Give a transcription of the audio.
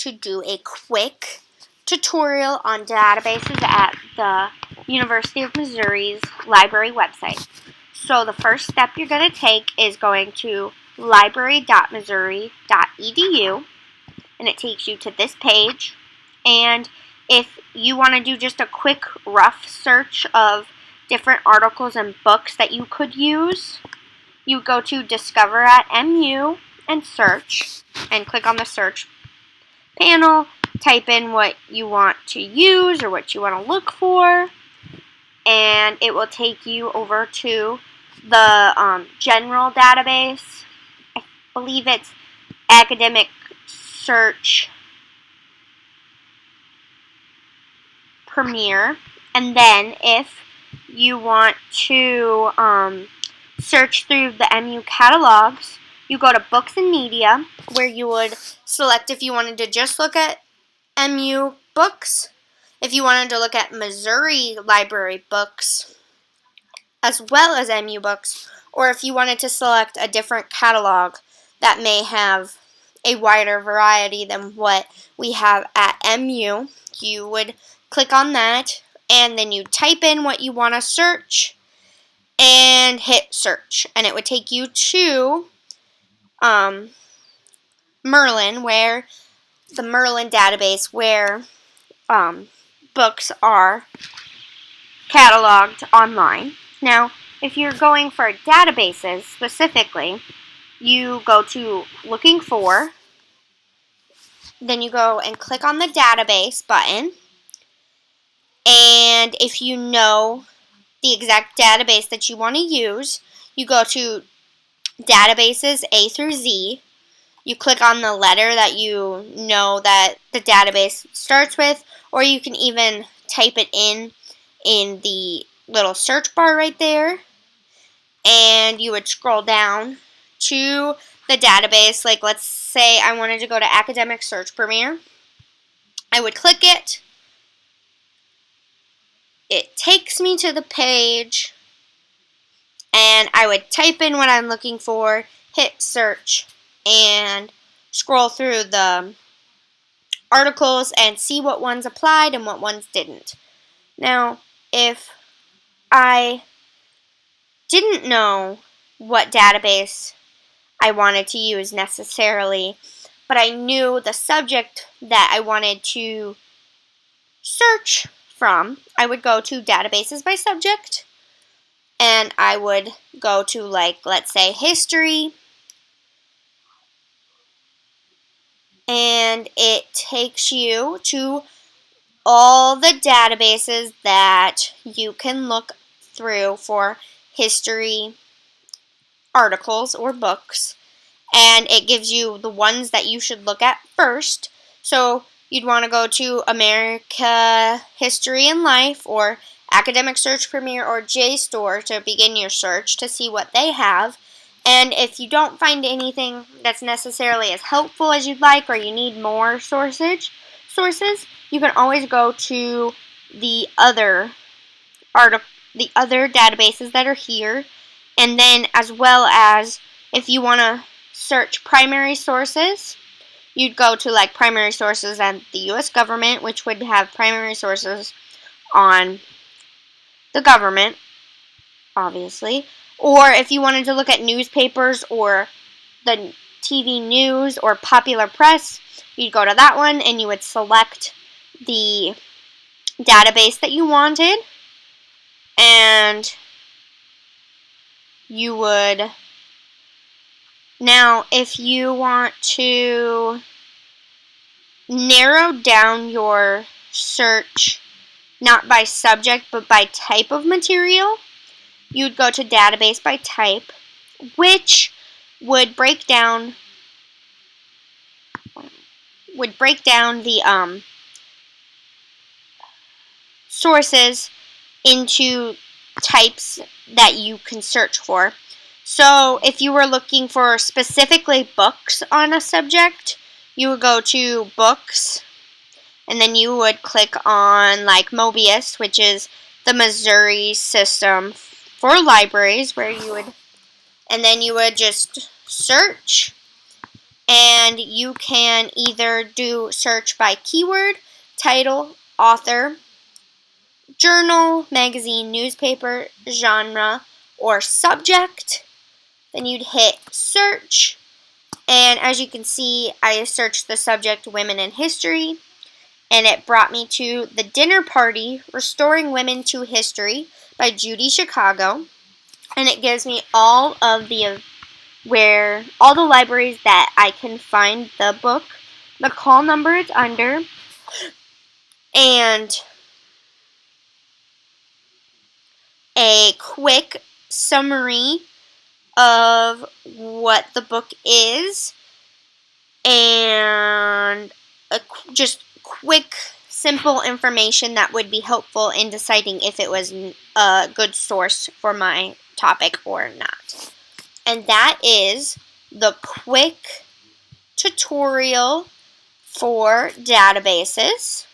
to do a quick tutorial on databases at the University of Missouri's library website. So the first step you're going to take is going to library.missouri.edu, and it takes you to this page. And if you want to do just a quick rough search of different articles and books that you could use, you go to Discover at MU and search, and click on the search panel, type in what you want to use or what you want to look for, and it will take you over to the general database. I believe it's Academic Search Premier. And then if you want to search through the MU catalogs, you go to Books and Media, where you would select if you wanted to just look at MU books, if you wanted to look at Missouri library books, as well as MU books, or if you wanted to select a different catalog that may have a wider variety than what we have at MU, you would click on that, and then you type in what you want to search and hit search, and it would take you to Merlin, where the Merlin database, where books are cataloged online. Now, if you're going for databases specifically, you go to Looking For, then you go and click on the database button, and if you know the exact database that you want to use, you go to Databases A through Z. You click on the letter that you know that the database starts with, or you can even type it in the little search bar right there, and you would scroll down to the database. Like, let's say I wanted to go to Academic Search Premier. I would click it. It takes me to the page, and I would type in what I'm looking for, hit search, and scroll through the articles and see what ones applied and what ones didn't. Now, if I didn't know what database I wanted to use necessarily, but I knew the subject that I wanted to search from, I would go to Databases by Subject, and I would go to, like, let's say history, and it takes you to all the databases that you can look through for history articles or books, and it gives you the ones that you should look at first. So you'd want to go to America History and Life, or Academic Search Premier, or JSTOR to begin your search to see what they have. And if you don't find anything that's necessarily as helpful as you'd like, or you need more sources, you can always go to the other databases that are here. And then, as well as if you want to search primary sources, you'd go to, like, primary sources and the U.S. government, which would have primary sources on the government, obviously. Or if you wanted to look at newspapers or the TV news or popular press, you'd go to that one and you would select the database that you wanted, and you would, now if you want to narrow down your search not by subject but by type of material, you'd go to Database by Type, which would break down the sources into types that you can search for. So if you were looking for specifically books on a subject, you would go to Books, and then you would click on, like, Mobius, which is the Missouri system for libraries, where you would, and then you would just search, And you can either do search by keyword, title, author, journal, magazine, newspaper, genre, or subject. Then you'd hit search. And as you can see, I searched the subject Women in History. And it brought me to The Dinner Party, Restoring Women to History by Judy Chicago. And it gives me all the libraries that I can find the book, the call number it's under, and a quick summary of what the book is, and just quick, simple information that would be helpful in deciding if it was a good source for my topic or not. And that is the quick tutorial for databases.